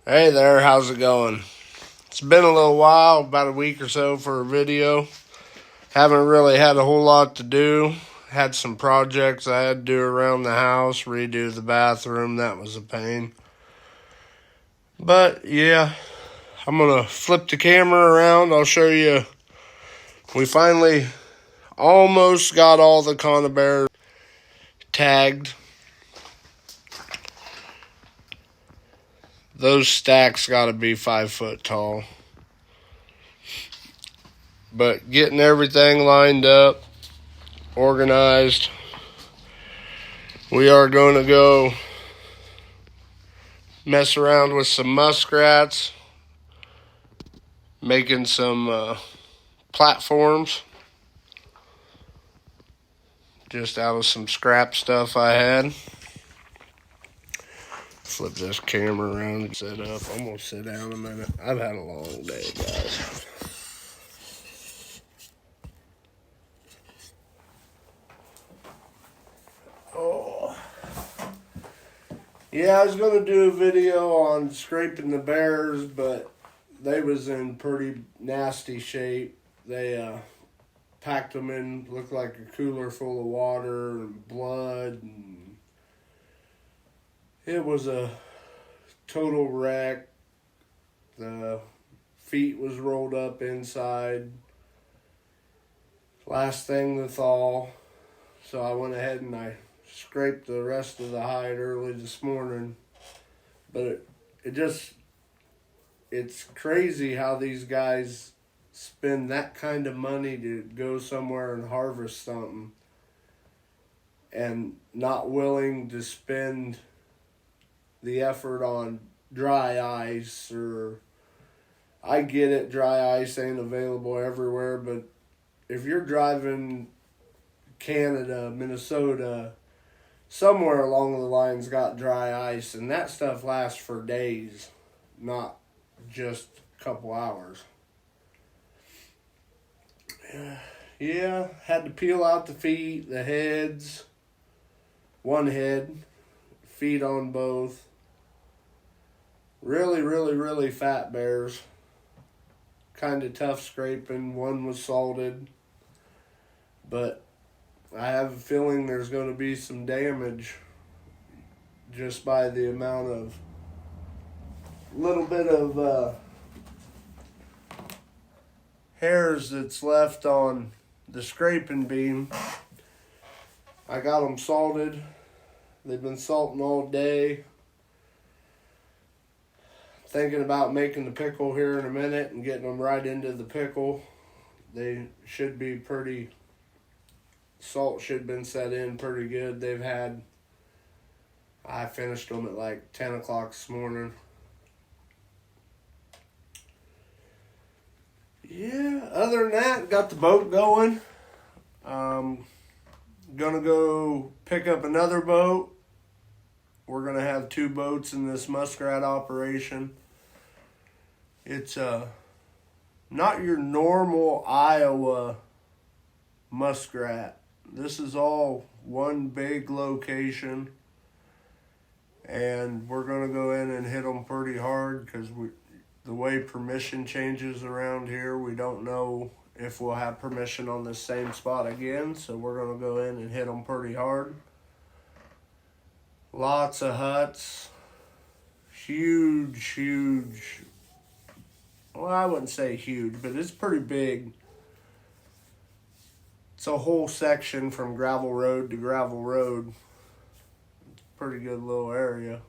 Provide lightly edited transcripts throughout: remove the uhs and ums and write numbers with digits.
Hey there, how's it going? It's been a little while, about a week or so for a video. Haven't really had a whole lot to do. Had some projects I had to do around the house, redo the bathroom, that was a pain. But yeah, I'm gonna flip the camera around. I'll show you. We finally almost got all the conibears tagged. Those stacks gotta be 5 foot tall. But getting everything lined up, organized. We are going to go mess around with some muskrats, making some platforms just out of some scrap stuff I had. Flip this camera around and set up. I'm going to sit down a minute. I've had a long day, guys. Oh. Yeah, I was going to do a video on scraping the bears, but they was in pretty nasty shape. They packed them in, looked like a cooler full of water and blood. And it was a total wreck. The feet was rolled up inside. Last thing to thaw. So I went ahead and I scraped the rest of the hide early this morning. But it's crazy how these guys spend that kind of money to go somewhere and harvest something and not willing to spend the effort on dry ice. Or I get it, dry ice ain't available everywhere, but if you're driving Canada, Minnesota, somewhere along the lines got dry ice, and that stuff lasts for days, not just a couple hours. Yeah, had to peel out the feet, the heads, one head, feet on both. Really, really, really fat bears. Kind of tough scraping. One was salted. But I have a feeling there's going to be some damage just by the amount of little bit of hairs that's left on the scraping beam. I got them salted. They've been salting all day. Thinking about making the pickle here in a minute and getting them right into the pickle. They should be pretty, salt should have been set in pretty good. I finished them at like 10 o'clock this morning. Yeah, other than that, got the boat going. Gonna go pick up another boat. We're gonna have 2 boats in this muskrat operation. It's not your normal Iowa muskrat. This is all one big location, and we're gonna go in and hit them pretty hard because the way permission changes around here, we don't know if we'll have permission on this same spot again, so we're going to go in and hit them pretty hard. Lots of huts. Huge. Well, I wouldn't say huge, but it's pretty big. It's a whole section from gravel road to gravel road. It's a pretty good little area.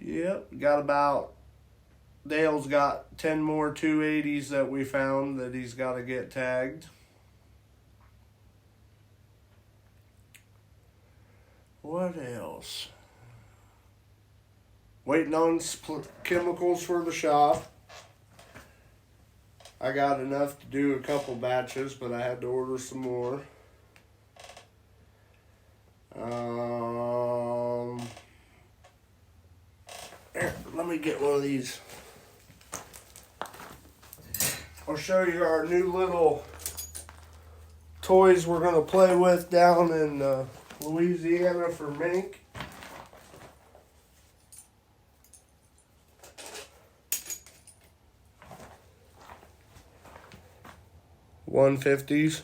Yep, Dale's got 10 more 280s that we found that he's got to get tagged. What else? Waiting on chemicals for the shop. I got enough to do a couple batches, but I had to order some more. Here, let me get one of these. I'll show you our new little toys we're going to play with down in Louisiana for mink. 150s.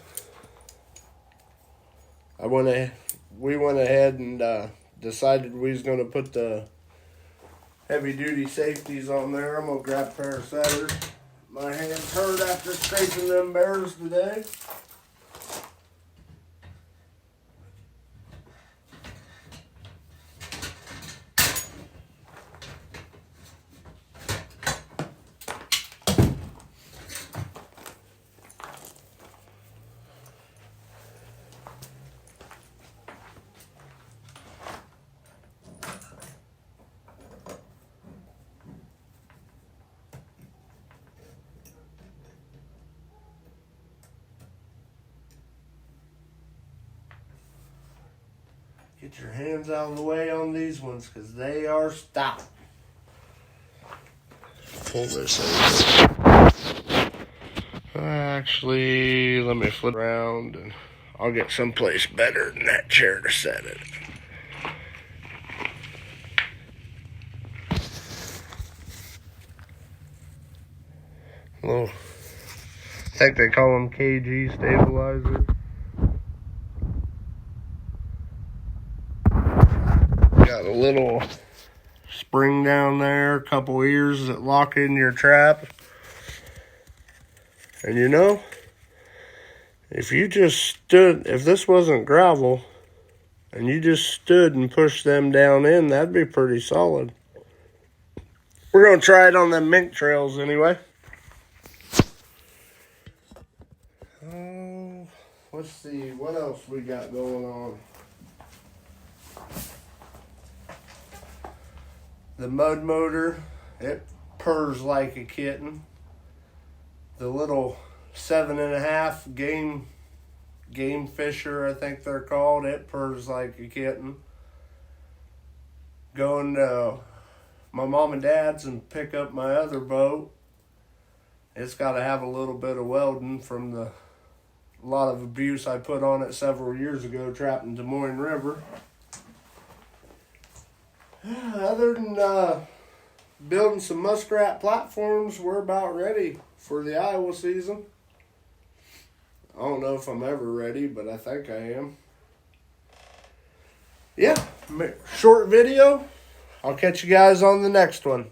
We went ahead and decided we was going to put the heavy duty safeties on there. I'm going to grab a pair of setters. My hands hurt after scraping them bears today. Get your hands out of the way on these ones because they are stout. Pull this in. Actually, let me flip around and I'll get someplace better than that chair to set it. Little, I think they call them KG stabilizers. Got a little spring down there, a couple ears that lock in your trap. And you know, if this wasn't gravel, and you just stood and pushed them down in, that'd be pretty solid. We're going to try it on them mink trails anyway. Let's see, what else we got going on? The mud motor, it purrs like a kitten. The little 7.5 game fisher, I think they're called, it purrs like a kitten. Going to my mom and dad's and pick up my other boat. It's got to have a little bit of welding from a lot of abuse I put on it several years ago trapped in Des Moines River. Other than building some muskrat platforms, we're about ready for the Iowa season. I don't know if I'm ever ready, but I think I am. Yeah, short video. I'll catch you guys on the next one.